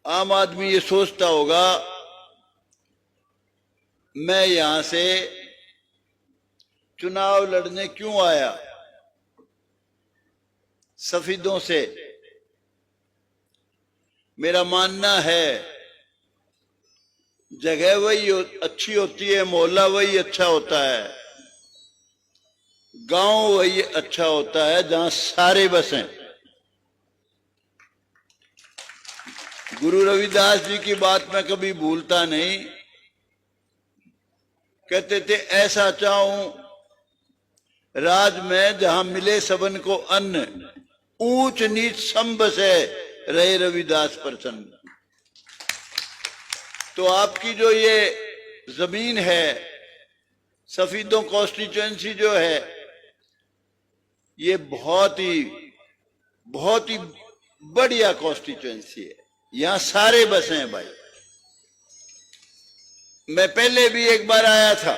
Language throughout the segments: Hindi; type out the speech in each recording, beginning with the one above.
आम आदमी ये सोचता होगा मैं यहां से चुनाव लड़ने क्यों आया सफेदों से। मेरा मानना है जगह वही अच्छी होती है, मोहल्ला वही अच्छा होता है, गांव वही अच्छा होता है जहां सारे बसें। गुरु रविदास जी की बात मैं कभी भूलता नहीं। कहते थे ऐसा चाहूं राज में जहां मिले सबन को अन्न, ऊंच नीच सम बसे रहे रविदास प्रसन्न। तो आपकी जो ये जमीन है सफीदों कॉन्स्टिट्यूएंसी जो है ये बहुत ही बढ़िया कॉन्स्टिट्यूएंसी है। यहां सारे बसे हैं भाई। मैं पहले भी एक बार आया था,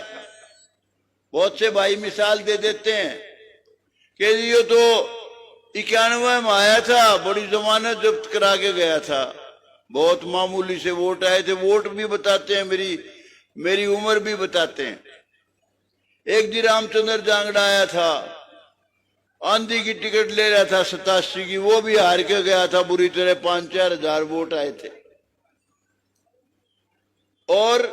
बहुत से भाई मिसाल दे देते हैं कि ये तो 91 में आया था, बड़ी जमानत जब्त करा के गया था, बहुत मामूली से वोट आए थे। वोट भी बताते हैं, मेरी उम्र भी बताते हैं। एक जी रामचंद्र जांगड़ा आया था, आंधी की टिकट ले रहा था 87 की, वो भी हार के गया था बुरी तरह। 5-4 हजार वोट आए थे। और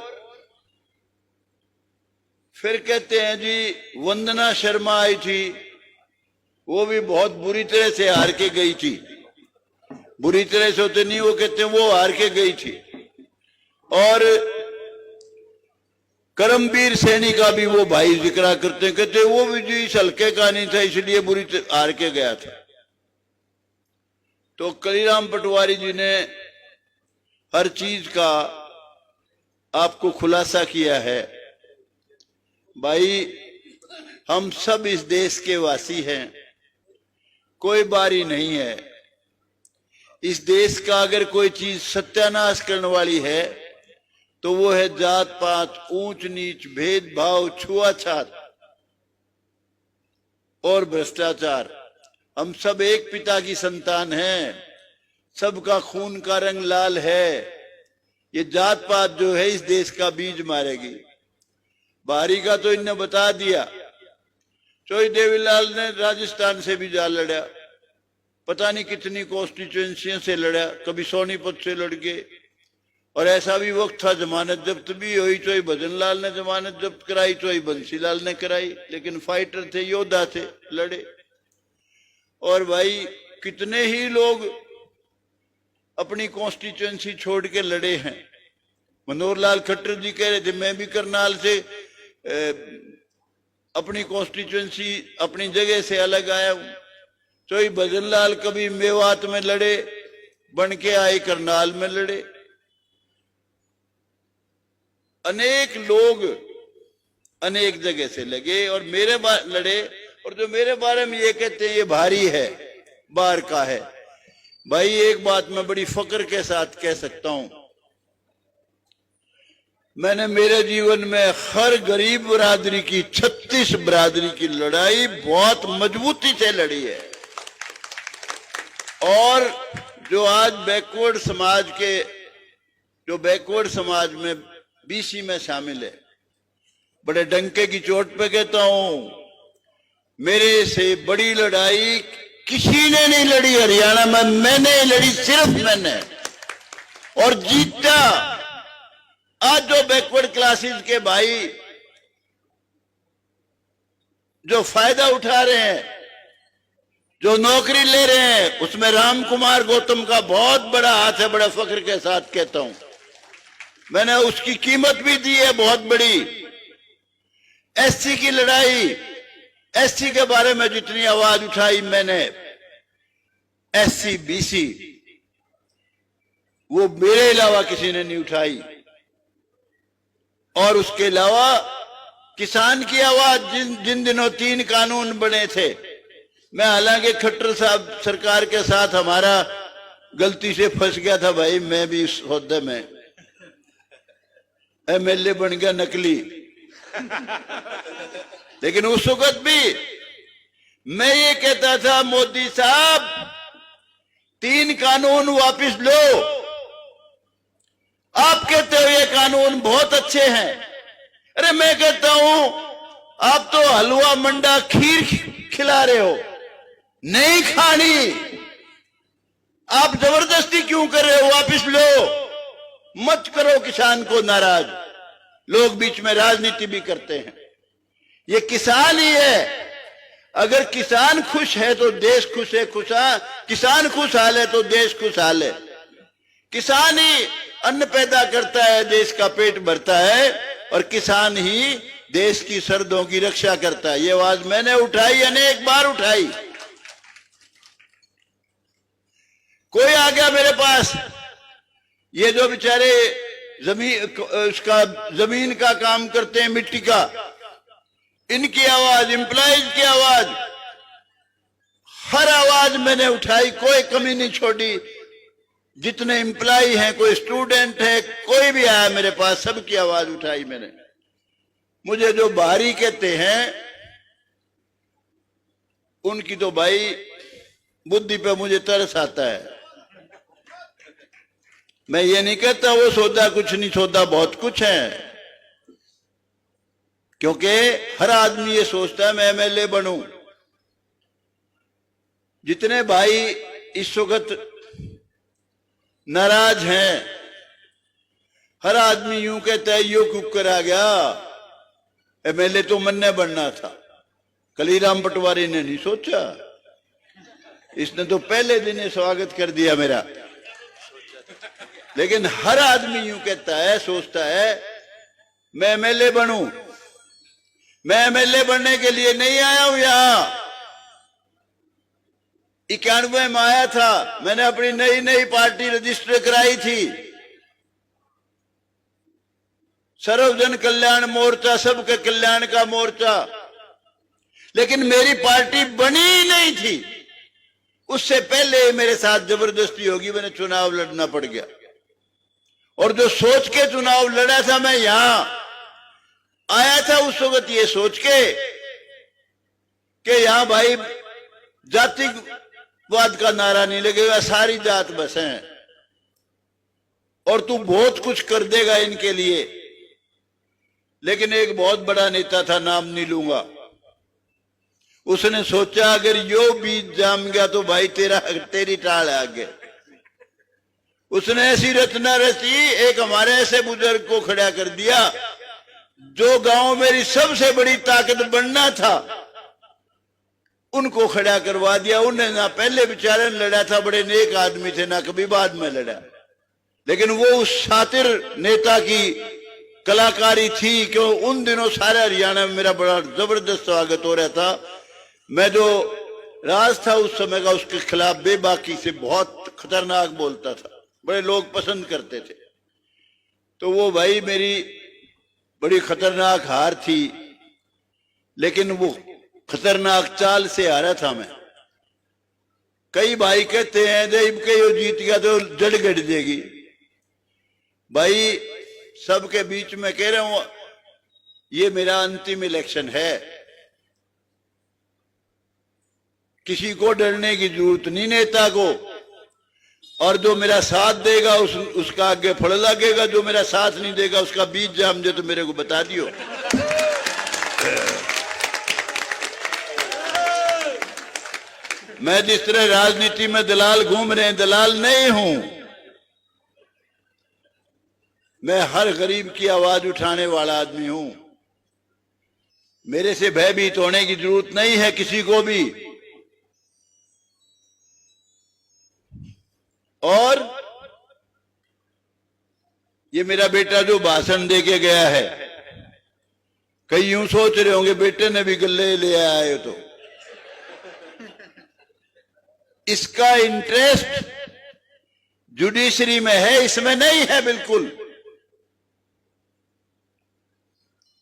फिर कहते हैं जी वंदना शर्मा आई थी, वो भी बहुत बुरी तरह से हार के गई थी। बुरी तरह से होते नहीं, वो कहते हैं वो हार के गई थी। और करमवीर सैनी का भी वो भाई जिक्र करते हैं, कहते वो भी जी इस हल्के का नहीं था इसलिए बुरी तरह हार के गया था। तो कलीराम पटवारी जी ने हर चीज का आपको खुलासा किया है। भाई हम सब इस देश के वासी हैं, कोई बारी नहीं है। इस देश का अगर कोई चीज सत्यानाश करने वाली है तो वो है जात पात, ऊंच नीच, भेदभाव, छुआछूत और भ्रष्टाचार। हम सब एक पिता की संतान हैं, सबका खून का रंग लाल है। ये जात पात जो है इस देश का बीज मारेगी। बाहरी का तो इनने बता दिया। चोई देवीलाल ने राजस्थान से भी जा लड़ा, पता नहीं कितनी कॉन्स्टिट्यूएंसियों से लड़ा, कभी सोनीपत से लड़ गए। और ऐसा भी वक्त था जमानत जब्त भी हुई, चोई भजनलाल ने जमानत जब्त कराई, चोई बंसीलाल ने कराई, लेकिन फाइटर थे, योद्धा थे, लड़े। और भाई कितने ही लोग अपनी कॉन्स्टिट्यूएंसी छोड़ के लड़े हैं। मनोहर लाल खट्टर जी कह रहे थे मैं भी करनाल से अपनी कॉन्स्टिट्यूएंसी अपनी जगह से अलग आया हूं। चोई भजनलाल कभी मेवात में लड़े, बन के आए करनाल में लड़े। अनेक लोग अनेक जगह से लगे और मेरे लड़े। और जो मेरे बारे में ये कहते हैं ये भारी है, बाहर का है। भाई एक बात मैं बड़ी फक्र के साथ कह सकता हूं, मैंने मेरे जीवन में हर गरीब बरादरी की 36 बरादरी की लड़ाई बहुत मजबूती से लड़ी है। और जो आज बैकवर्ड समाज के, जो बैकवर्ड समाज में बीसी में शामिल है, बड़े डंके की चोट पे कहता हूं मेरे से बड़ी लड़ाई किसी ने नहीं लड़ी हरियाणा में, मैंने लड़ी, सिर्फ मैंने, और जीता। आज जो बैकवर्ड क्लासेस के भाई जो फायदा उठा रहे हैं, जो नौकरी ले रहे हैं, उसमें राम कुमार गौतम का बहुत बड़ा हाथ है। बड़ा फख्र के साथ कहता हूं, मैंने उसकी कीमत भी दी है बहुत बड़ी। एससी की लड़ाई, एससी के बारे में जितनी आवाज उठाई मैंने, एससी बीसी, वो मेरे अलावा किसी ने नहीं उठाई। और उसके अलावा किसान की आवाज, जिन दिनों 3 कानून बने थे, मैं हालांकि खट्टर साहब सरकार के साथ हमारा गलती से फंस गया था भाई, मैं भी इस होद्दे में एमएलए बन गया नकली। लेकिन उस वक्त भी मैं ये कहता था मोदी साहब 3 कानून वापस लो। आप कहते हो ये कानून बहुत अच्छे हैं, अरे मैं कहता हूं आप तो हलवा मंडा खीर खिला रहे हो, नहीं खानी। आप जबरदस्ती क्यों कर रहे हो? वापस लो, मत करो किसान को नाराज। लोग बीच में राजनीति भी करते हैं, ये किसान ही है। अगर किसान खुश है तो देश खुश है, किसान खुशहाल है तो देश खुशहाल है। किसान ही अन्न पैदा करता है, देश का पेट भरता है, और किसान ही देश की सरहदों की रक्षा करता है। ये आवाज मैंने उठाई, अनेक बार उठाई। कोई आ गया मेरे पास, ये जो बेचारे जमीन का काम करते हैं, मिट्टी का, इनकी आवाज, एम्प्लॉइज की आवाज, हर आवाज मैंने उठाई, कोई कमी नहीं छोड़ी। जितने एम्प्लॉय हैं, कोई स्टूडेंट है, कोई भी आया मेरे पास, सबकी आवाज उठाई मैंने। मुझे जो बाहरी कहते हैं उनकी तो भाई बुद्धि पे मुझे तरस आता है। मैं ये नहीं कहता वो सौदा कुछ नहीं, सौदा बहुत कुछ है, क्योंकि हर आदमी ये सोचता है मैं एमएलए बनूं। जितने भाई इस वक्त नाराज हैं, हर आदमी यूं कहता है यो कुकर आ गया, एमएलए तो मन्ने बनना था। कलीराम पटवारी ने नहीं सोचा, इसने तो पहले दिन ही स्वागत कर दिया मेरा। लेकिन हर आदमी यूं कहता है, सोचता है मैं एमएलए बनूं। मैं एमएलए बनने के लिए नहीं आया हूं यहां। 91 में आया था, मैंने अपनी नई नई पार्टी रजिस्टर कराई थी, सर्वजन कल्याण मोर्चा, सबके कल्याण का मोर्चा, लेकिन मेरी पार्टी बनी ही नहीं थी। उससे पहले मेरे साथ जबरदस्ती होगी, मैंने चुनाव लड़ना पड़ गया। और जो सोच के चुनाव लड़ा था, मैं यहां आया था उस वक्त ये सोच के कि यहां भाई जातिवाद का नारा नहीं लगेगा, सारी जात बस है, और तू बहुत कुछ कर देगा इनके लिए। लेकिन एक बहुत बड़ा नेता था, नाम नहीं लूंगा, उसने सोचा अगर यो बीज जाम गया तो भाई तेरी टाल है आगे। उसने ऐसी रचना रची, एक हमारे ऐसे बुजुर्ग को खड़ा कर दिया, जो गांव मेरी सबसे बड़ी ताकत बनना था उनको खड़ा करवा दिया। उन्हें ना पहले बेचारे लड़ा था, बड़े नेक आदमी थे, ना कभी बाद में लड़ा। लेकिन वो उस शातिर नेता की कलाकारी थी कि उन दिनों सारे हरियाणा में मेरा बड़ा जबरदस्त स्वागत हो रहा था। मैं जो राज था उस समय का, उसके खिलाफ बेबाकी से बहुत खतरनाक बोलता था, बड़े लोग पसंद करते थे। तो वो भाई मेरी बड़ी खतरनाक हार थी, लेकिन वो खतरनाक चाल से हारा था मैं। कई भाई कहते हैं जब के यो जीत गया तो जड़ गड़ देगी। भाई सबके बीच में कह रहा हूं, ये मेरा अंतिम इलेक्शन है, किसी को डरने की जरूरत नहीं नेता को। और जो मेरा साथ देगा उसका आगे फल लगेगा, जो मेरा साथ नहीं देगा उसका बीज जाम दे तो मेरे को बता दियो। मैं जिस तरह राजनीति में दलाल घूम रहे हैं, दलाल नहीं हूं। मैं हर गरीब की आवाज उठाने वाला आदमी हूं। मेरे से भयभीत होने की जरूरत नहीं है किसी को भी। और ये मेरा बेटा जो भाषण दे के गया है, कई यूं सोच रहे होंगे बेटे ने भी गले ले आए, तो इसका इंटरेस्ट जुडिशरी में है, इसमें नहीं है बिल्कुल।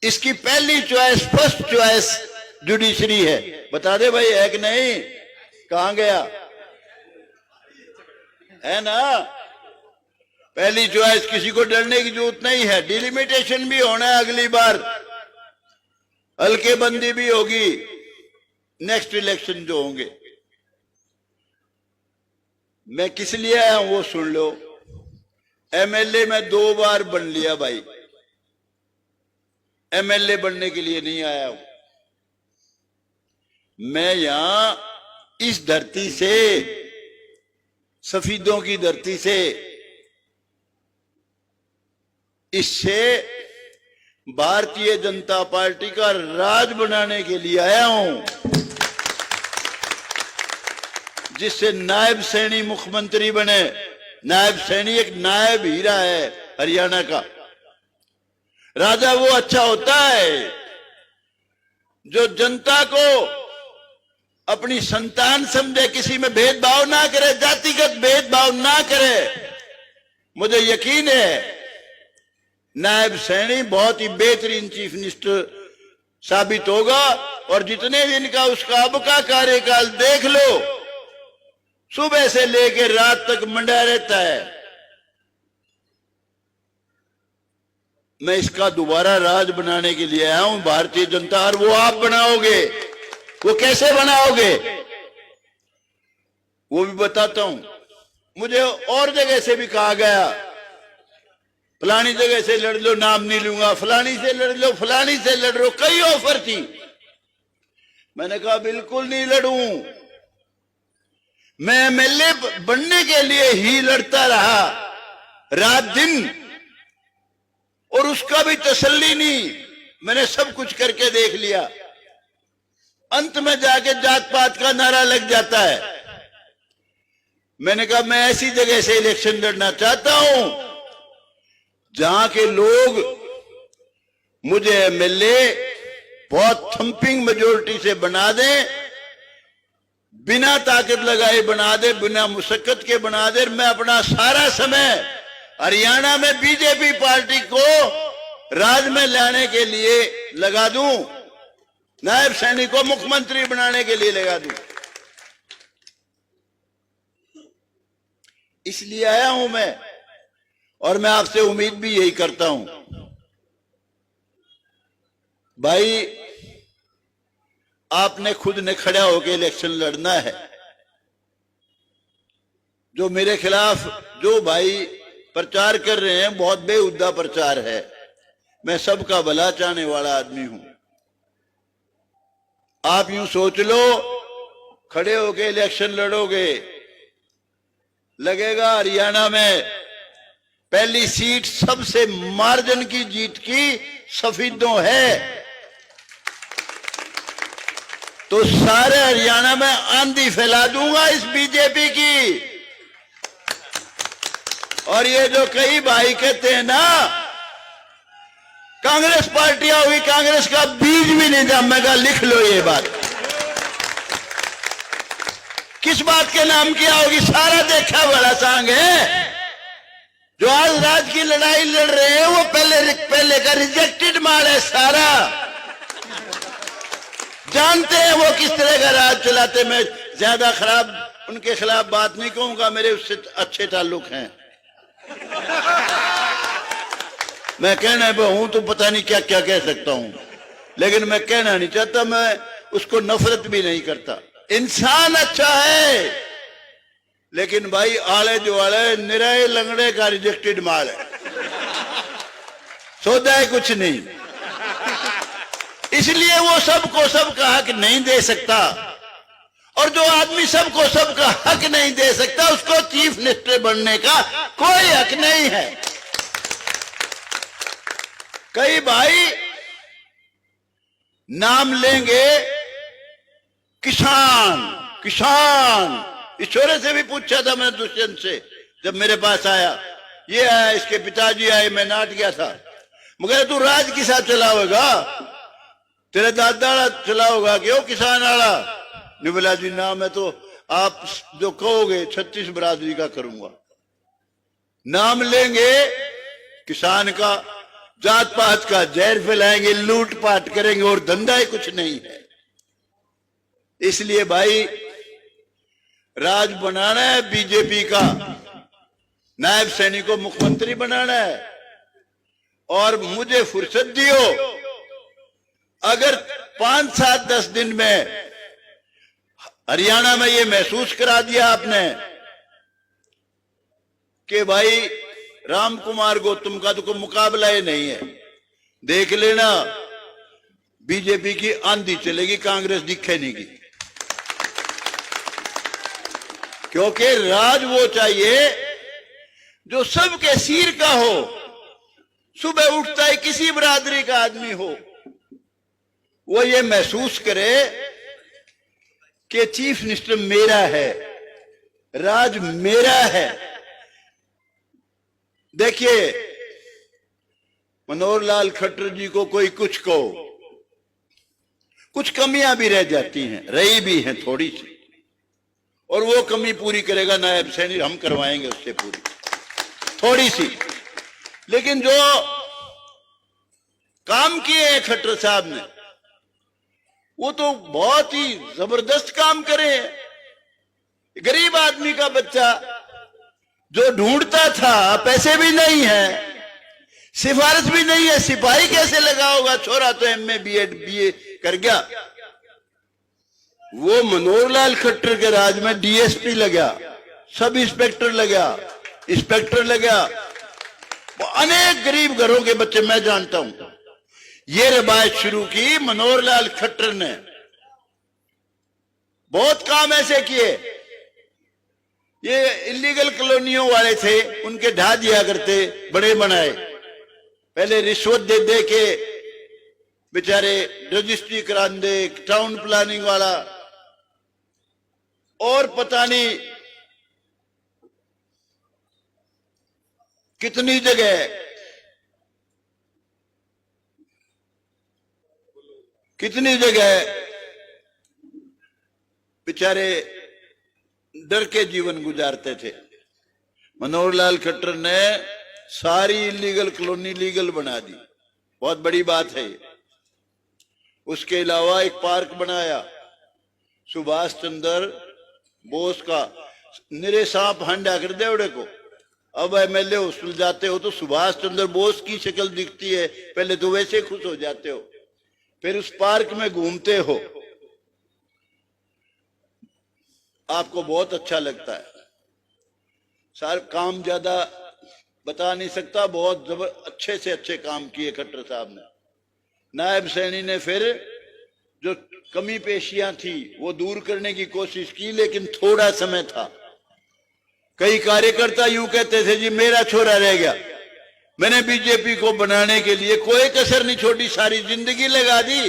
इसकी पहली चॉइस, फर्स्ट चॉइस जुडिशरी है। बता दे भाई है कि नहीं? कहां गया? है ना? पहली चॉइस, किसी को डरने की जरूरत नहीं है। डिलिमिटेशन भी होना है अगली बार, हल्के बंदी भी होगी नेक्स्ट इलेक्शन जो होंगे। मैं किस लिए आया हूं वो सुन लो। एमएलए में 2 बार बन लिया भाई, एमएलए बनने के लिए नहीं आया हूं मैं। यहां इस धरती से, सफीदों की धरती से, इससे भारतीय जनता पार्टी का राज बनाने के लिए आया हूं, जिससे नायब सैनी मुख्यमंत्री बने। नायब सैनी एक नायब हीरा है हरियाणा का। राजा वो अच्छा होता है जो जनता को अपनी संतान समझे, किसी में भेदभाव ना करे, जातिगत भेदभाव ना करे। मुझे यकीन है नायब सैनी बहुत ही बेहतरीन चीफ मिनिस्टर साबित होगा। और जितने दिन का उसका अब का कार्यकाल देख लो, सुबह से लेकर रात तक मंडा रहता है। मैं इसका दोबारा राज बनाने के लिए आया हूं, भारतीय जनता। और वो आप बनाओगे। वो कैसे बनाओगे वो भी बताता हूं। मुझे और जगह से भी कहा गया, फलानी जगह से लड़ लो, नाम नहीं लूंगा, फलानी से लड़ लो, फलानी से लड़ लो, कई ऑफर थी। मैंने कहा बिल्कुल नहीं लड़ूं, मैं एमएलए बनने के लिए ही लड़ता रहा रात दिन, और उसका भी तसल्ली नहीं। मैंने सब कुछ करके देख लिया। अंत में जाके जात पात का नारा लग जाता है। मैंने कहा मैं ऐसी जगह से इलेक्शन लड़ना चाहता हूं जहां के लोग मुझे एमएलए बहुत थंपिंग मेजोरिटी से बना दें, बिना ताकत लगाए बना दे, बिना मुशक्कत के बना दे। मैं अपना सारा समय हरियाणा में बीजेपी पार्टी को राज में लाने के लिए लगा दूं, नायब सैनी को मुख्यमंत्री बनाने के लिए लगा दूं। इसलिए आया हूं मैं, और मैं आपसे उम्मीद भी यही करता हूं भाई, आपने खुद ने खड़ा होकर इलेक्शन लड़ना है। जो मेरे खिलाफ जो भाई प्रचार कर रहे हैं, बहुत बेहुदा प्रचार है। मैं सबका भला चाहने वाला आदमी हूं। आप यूं सोच लो, खड़े होकर इलेक्शन लड़ोगे, लगेगा हरियाणा में पहली सीट सबसे मार्जिन की जीत की सफीदों है, तो सारे हरियाणा में आंधी फैला दूंगा इस बीजेपी की। और ये जो कई भाई कहते हैं ना कांग्रेस पार्टी होगी, कांग्रेस का बीज भी नहीं जमेगा, लिख लो ये बात। किस बात के नाम किया होगी, सारा देखा बड़ा सांग है। जो आज राज की लड़ाई लड़ रहे हैं वो पहले का रिजेक्टेड माल है सारा। जानते हैं वो किस तरह का राज चलाते। मैं ज्यादा खराब उनके खिलाफ बात नहीं कहूंगा, मेरे उससे अच्छे ताल्लुक हैं। मैं कहना हूं तो पता नहीं क्या क्या कह सकता हूं, लेकिन मैं कहना नहीं चाहता। मैं उसको नफरत भी नहीं करता। इंसान अच्छा है, लेकिन भाई आले जो आले निराए लंगड़े का रिजेक्टेड माल है, सौदा है कुछ नहीं। इसलिए वो सबको सबका हक नहीं दे सकता, और जो आदमी सबको सबका हक नहीं दे सकता उसको चीफ मिनिस्टर बनने का कोई हक नहीं है। कई भाई नाम लेंगे किसान किसान। ईश्वरे से भी पूछा था मैंने, दुष्यंत से, जब मेरे पास आया, ये आया, इसके पिताजी आए, मैं नाट गया था। मगर तू राज के साथ चलाओगा, तेरे दादा चलाओगा क्यों किसान वाला? निबला जी ना, मैं तो आप जो कहोगे 36 बरादरी का करूंगा। नाम लेंगे किसान का, जात पात का जहर फैलाएंगे, लूट पाट करेंगे, और धंधा ही कुछ नहीं है। इसलिए भाई राज बनाना है बीजेपी का, नायब सैनी को मुख्यमंत्री बनाना है, और मुझे फुर्सत दियो। अगर 5, 7, 10 दिन में हरियाणा में ये महसूस करा दिया आपने कि भाई राम कुमार गौतम का तो कोई मुकाबला ही नहीं है, देख लेना बीजेपी की आंधी चलेगी, कांग्रेस दिखे नहीं की। क्योंकि राज वो चाहिए जो सबके सिर का हो, सुबह उठता है किसी बरादरी का आदमी हो, वो ये महसूस करे कि चीफ मिनिस्टर मेरा है, राज मेरा है। देखिए मनोहर लाल खट्टर जी को कोई कुछ कहो, कुछ कमियां भी रह जाती हैं, रही भी हैं थोड़ी सी, और वो कमी पूरी करेगा नायब सैनी, हम करवाएंगे उससे पूरी थोड़ी सी। लेकिन जो काम किए हैं खट्टर साहब ने वो तो बहुत ही जबरदस्त काम करे हैं। गरीब आदमी का बच्चा जो ढूंढता था, पैसे भी नहीं है, सिफारिश भी नहीं है, सिपाही कैसे लगा होगा, छोरा तो एमए बीएड बीए कर गया, वो मनोहर लाल खट्टर के राज में डीएसपी लगा, सब इंस्पेक्टर लगा, इंस्पेक्टर लगा। अनेक गरीब घरों के बच्चे मैं जानता हूं। ये रवायत शुरू की मनोहर लाल खट्टर ने, बहुत काम ऐसे किए। ये इलीगल कॉलोनियों वाले थे, उनके ढा दिया करते, बड़े बनाए, पहले रिश्वत दे दे के बेचारे रजिस्ट्री करा दे, टाउन प्लानिंग वाला, और पता नहीं कितनी जगह बेचारे डर के जीवन गुजारते थे। मनोहर लाल खट्टर ने सारी इलीगल कॉलोनी लीगल बना दी, बहुत बड़ी बात है ये। उसके अलावा एक पार्क बनाया सुभाष चंद्र बोस का, निरे सांप हंडा कर दे उड़े को। अब एमएलए हॉस्टल जाते हो तो सुभाष चंद्र बोस की शक्ल दिखती है, पहले तो वैसे खुश हो जाते हो, फिर उस पार्क में घूमते हो, आपको बहुत अच्छा लगता है। सारे काम ज्यादा बता नहीं सकता, बहुत अच्छे से अच्छे काम किए खट्टर साहब ने। नायब सैनी ने फिर जो कमी पेशियां थी वो दूर करने की कोशिश की, लेकिन थोड़ा समय था। कई कार्यकर्ता यूं कहते थे जी मेरा छोरा रह गया, मैंने बीजेपी को बनाने के लिए कोई कसर नहीं छोड़ी, सारी जिंदगी लगा दी,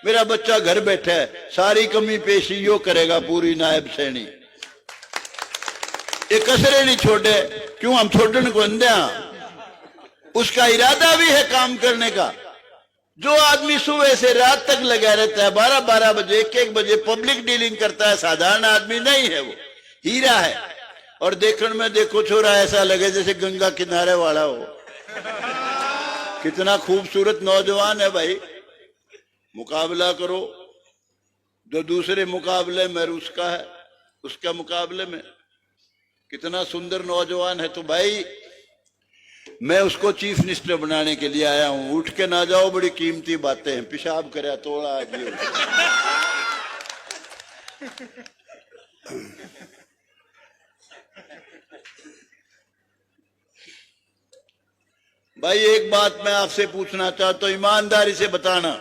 मेरा बच्चा घर बैठा है, सारी कमी पेशी यो करेगा पूरी नायब सैनी, ये कसरे नहीं छोड़े। क्यों हम छोड़ने को अंधे? उसका इरादा भी है काम करने का। जो आदमी सुबह से रात तक लगा रहता है, 12-12 बजे 1-1 बजे पब्लिक डीलिंग करता है, साधारण आदमी नहीं है, वो हीरा है। और देखने में देखो छोरा ऐसा लगे जैसे गंगा किनारे वाला हो, कितना खूबसूरत नौजवान है भाई। मुकाबला करो, जो दूसरे मुकाबले में उसका है, उसका मुकाबले में कितना सुंदर नौजवान है। तो भाई मैं उसको चीफ मिनिस्टर बनाने के लिए आया हूं। उठ के ना जाओ, बड़ी कीमती बातें हैं, पेशाब करे तोड़ा आदमी। भाई एक बात मैं आपसे पूछना चाहता हूं, ईमानदारी से बताना।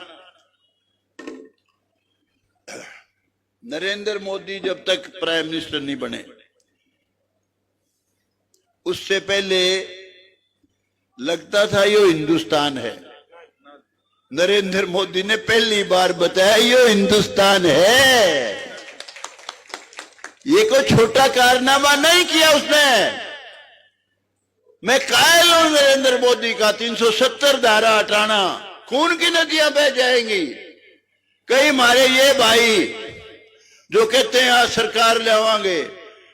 नरेंद्र मोदी जब तक प्राइम मिनिस्टर नहीं बने, उससे पहले लगता था यो हिंदुस्तान है। नरेंद्र मोदी ने पहली बार बताया यो हिंदुस्तान है। ये कोई छोटा कारनामा नहीं किया उसने। मैं कायल हूं नरेंद्र मोदी का। 370 धारा हटाना, खून की नदियां बह जाएंगी। कई हमारे ये भाई जो कहते हैं आज सरकार ले आवांगे,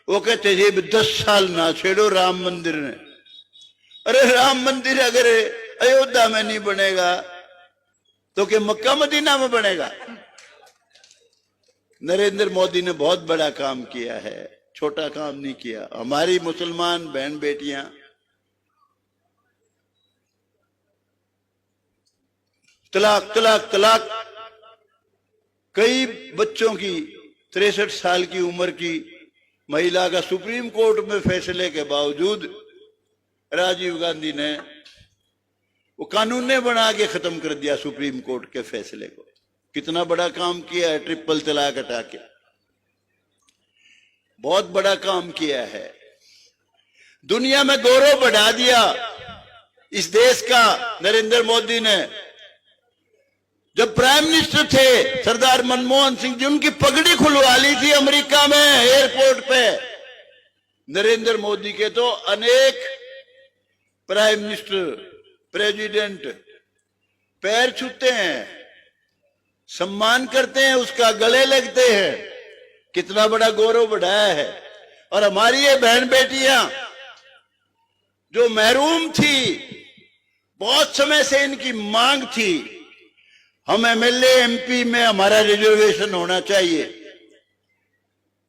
वो कहते जी 10 साल ना छेड़ो राम मंदिर ने। अरे राम मंदिर अगर अयोध्या में नहीं बनेगा तो क्या मक्का मदीना में बनेगा? नरेंद्र मोदी ने बहुत बड़ा काम किया है, छोटा काम नहीं किया। हमारी मुसलमान बहन बेटियां तलाक तलाक तलाक, कई बच्चों की 63 साल की उम्र की महिला का सुप्रीम कोर्ट में फैसले के बावजूद राजीव गांधी ने वो कानून ने बना के खत्म कर दिया सुप्रीम कोर्ट के फैसले को। कितना बड़ा काम किया है, ट्रिपल तलाक हटा के बहुत बड़ा काम किया है। दुनिया में गौरव बढ़ा दिया इस देश का नरेंद्र मोदी ने। जब प्राइम मिनिस्टर थे सरदार मनमोहन सिंह जी, उनकी पगड़ी खुलवा ली थी अमेरिका में एयरपोर्ट पे। नरेंद्र मोदी के तो अनेक प्राइम मिनिस्टर, प्रेसिडेंट पैर छूते हैं, सम्मान करते हैं, उसका गले लगते हैं। कितना बड़ा गौरव बढ़ाया है। और हमारी ये बहन बेटियां जो महरूम थी, बहुत समय से इनकी मांग थी हम एमएलए एमपी में हमारा रिजर्वेशन होना चाहिए,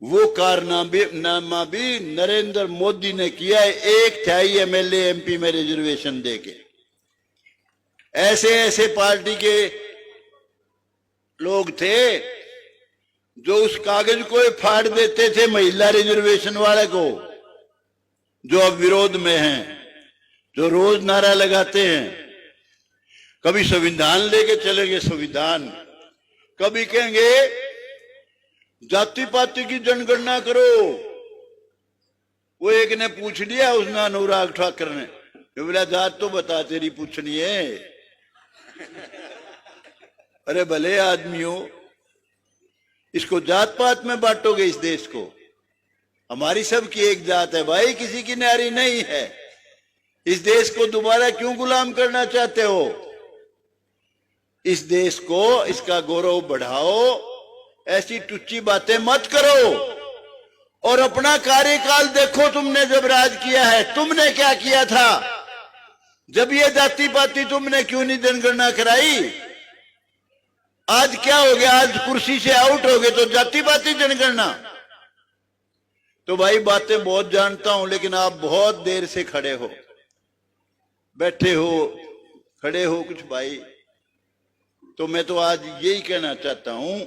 वो कारनामा भी नरेंद्र मोदी ने किया है। 1/3 एमएलए एमपी में रिजर्वेशन देके। ऐसे ऐसे पार्टी के लोग थे जो उस कागज को फाड़ देते थे महिला रिजर्वेशन वाले को, जो अब विरोध में हैं, जो रोज नारा लगाते हैं। कभी संविधान लेके चलेंगे संविधान, कभी कहेंगे जाति पाति की जनगणना करो। वो एक ने पूछ लिया, उसने अनुराग ठाकुर ने, बोला जात तो बता तेरी पूछनी है। अरे भले आदमियों, इसको जात पात में बांटोगे इस देश को? हमारी सबकी एक जात है भाई, किसी की न्यारी नहीं है। इस देश को दोबारा क्यों गुलाम करना चाहते हो? इस देश को, इसका गौरव बढ़ाओ, ऐसी टुच्ची बातें मत करो। और अपना कार्यकाल देखो, तुमने जब राज किया है तुमने क्या किया था? जब ये जाति पाति तुमने क्यों नहीं जनगणना कराई? आज क्या हो गया? आज कुर्सी से आउट हो गए तो जाति पाति जनगणना। तो भाई बातें बहुत जानता हूं, लेकिन आप बहुत देर से खड़े हो, बैठे हो, खड़े हो कुछ भाई। तो मैं तो आज यही कहना चाहता हूं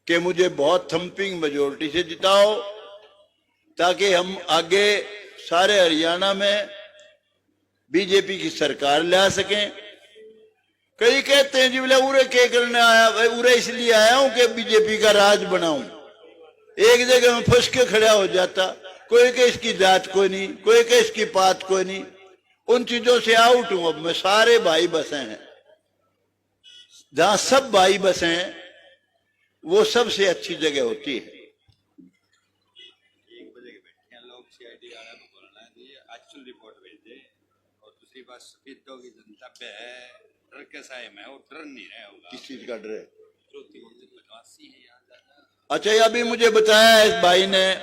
कि मुझे बहुत थम्पिंग मेजोरिटी से जिताओ, ताकि हम आगे सारे हरियाणा में बीजेपी की सरकार ला सकें। कई कहते हैं जी बोले उरे के करने आया, भाई उरे इसलिए आया हूं कि बीजेपी का राज बनाऊं। एक जगह में फंस के खड़ा हो जाता, कोई के इसकी जात कोई नहीं, कोई के इसकी पात कोई नहीं। उन चीजों से आउट हूं। अब मैं सारे भाई बसे हैं, जहां सब भाई बसे हैं वो सबसे अच्छी जगह होती है। 1 बजे के बैठे हैं लोग, सीआईडी वाला को बोलना है जी एक्चुअल रिपोर्ट भेज दे। और दूसरी बात, सफेदों की जनता पे है डर के साए में, वो डर नहीं रहे होगा। किस चीज का डर है? बदमाशी है यहाँ ज्यादा। अच्छा, ये अभी मुझे बताया इस भाई ने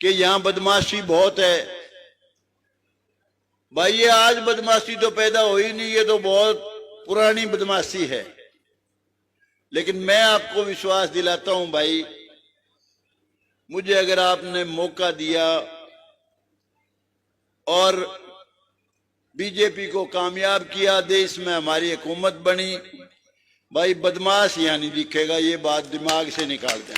कि यहाँ बदमाशी बहुत है। भाई ये आज बदमाशी तो पैदा हो ही नहीं, ये तो बहुत पुरानी बदमाशी है। लेकिन मैं आपको विश्वास दिलाता हूं भाई, मुझे अगर आपने मौका दिया और बीजेपी को कामयाब किया, देश में हमारी हुकूमत बनी, भाई बदमाश यहाँ नहीं दिखेगा। ये बात दिमाग से निकाल दें।